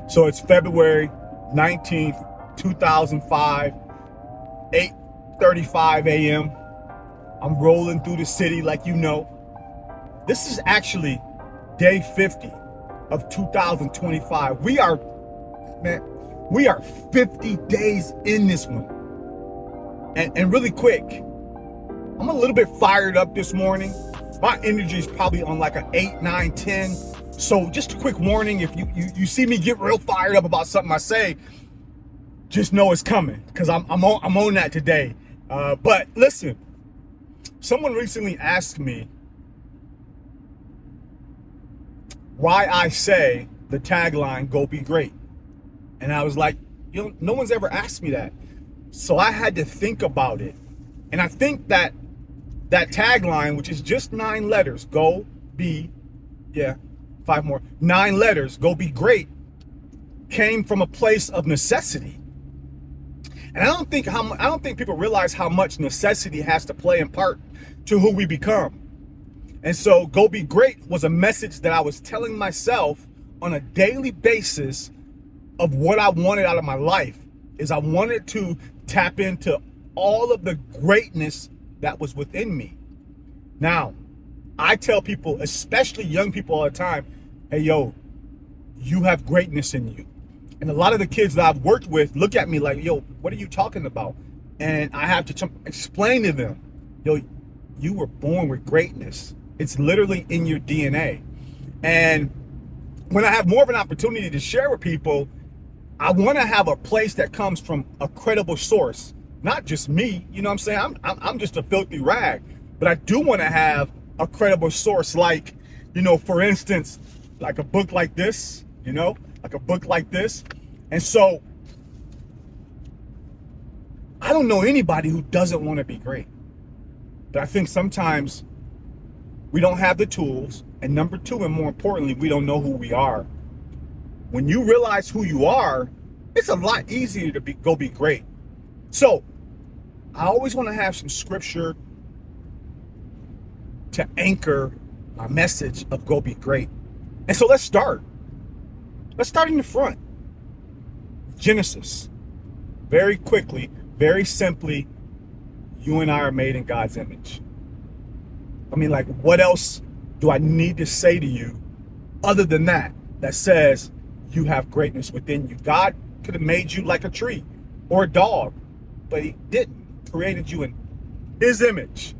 So it's February 19th, 2005, 8:35 a.m. I'm rolling through the city like you know. This is actually day 50 of 2025. We are 50 days in this one. And really quick, I'm a little bit fired up this morning. My energy is probably on like an 8, 9, 10. So just a quick warning, if you see me get real fired up about something I say, just know it's coming, because I'm on that today. But listen, someone recently asked me why I say the tagline, "Go be great." And I was like, no one's ever asked me that. So I had to think about it. And I think that tagline, which is just 9 letters, go be, 5 more, 9 letters, go be great, came from a place of necessity. And I don't think people realize how much necessity has to play in part to who we become. And so go be great was a message that I was telling myself on a daily basis of what I wanted out of my life. Is I wanted to tap into all of the greatness that was within me. Now, I tell people, especially young people all the time, hey, yo, you have greatness in you. And a lot of the kids that I've worked with look at me like, yo, what are you talking about? And I have to explain to them, yo, you were born with greatness. It's literally in your DNA. And when I have more of an opportunity to share with people, I want to have a place that comes from a credible source, not just me. You know what I'm saying? I'm just a filthy rag, but I do want to have a credible source, like, for instance, like a book like this, like a book like this. And so I don't know anybody who doesn't want to be great, but I think sometimes we don't have the tools. And number 2, and more importantly, we don't know who we are. When you realize who you are, it's a lot easier to go be great. So I always want to have some scripture to anchor my message of go be great. And so let's start. Let's start in the front. Genesis. Very quickly, very simply, you and I are made in God's image. I mean, like, what else do I need to say to you other than that says you have greatness within you? God could have made you like a tree or a dog, but he didn't. He created you in his image.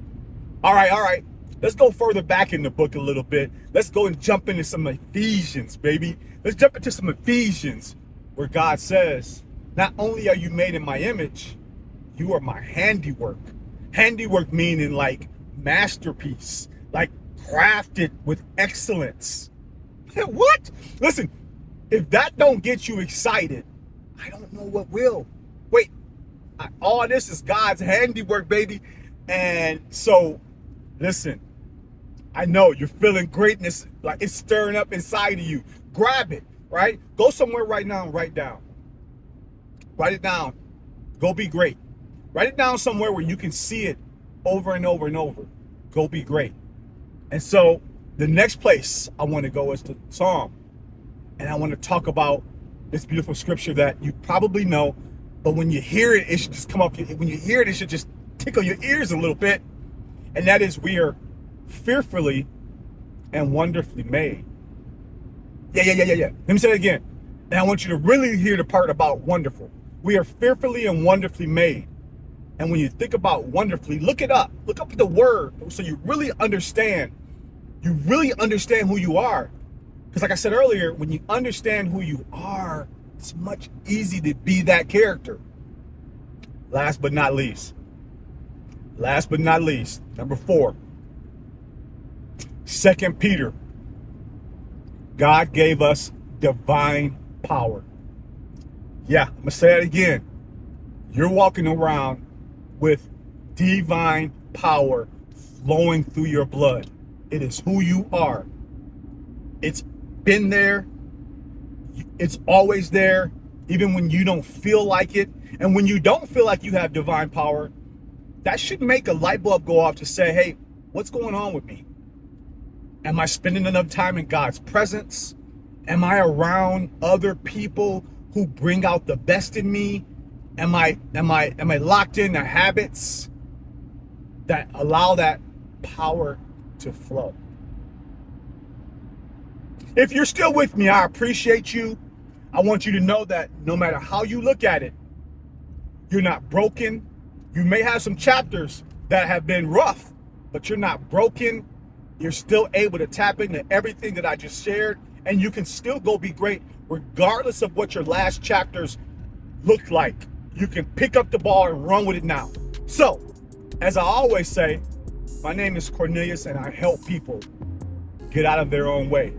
All right. Let's go further back in the book a little bit. Let's go and jump into some Ephesians, baby. Let's jump into some Ephesians where God says, not only are you made in my image, you are my handiwork. Handiwork meaning like masterpiece, like crafted with excellence. What? Listen, if that don't get you excited, I don't know what will. Wait, all this is God's handiwork, baby. And so, listen, I know you're feeling greatness, like it's stirring up inside of you. Grab it, right? Go somewhere right now and write down. Write it down. Go be great. Write it down somewhere where you can see it over and over and over. Go be great. And so the next place I want to go is to Psalm. And I want to talk about this beautiful scripture that you probably know, but when you hear it, it should just come up. When you hear it, it should just tickle your ears a little bit. And that is, we are fearfully and wonderfully made. Yeah. Let me say it again. And I want you to really hear the part about wonderful. We are fearfully and wonderfully made. And when you think about wonderfully, look it up. Look up the word so you really understand. You really understand who you are. Because like I said earlier, when you understand who you are, it's much easier to be that character. Last but not least, number 4, 2 Peter. God gave us divine power. Yeah, I'm going to say that again. You're walking around with divine power flowing through your blood. It is who you are. It's been there. It's always there, even when you don't feel like it. And when you don't feel like you have divine power, that should make a light bulb go off to say, hey, what's going on with me? Am I spending enough time in God's presence? Am I around other people who bring out the best in me? Am I locked into habits that allow that power to flow? If you're still with me, I appreciate you. I want you to know that no matter how you look at it, you're not broken. You may have some chapters that have been rough, but you're not broken. You're still able to tap into everything that I just shared, and you can still go be great regardless of what your last chapters looked like. You can pick up the ball and run with it now. So, as I always say, my name is Cornelius, and I help people get out of their own way,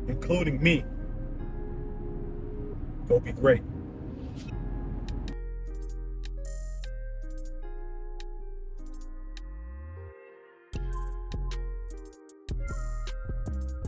including me. Go be great.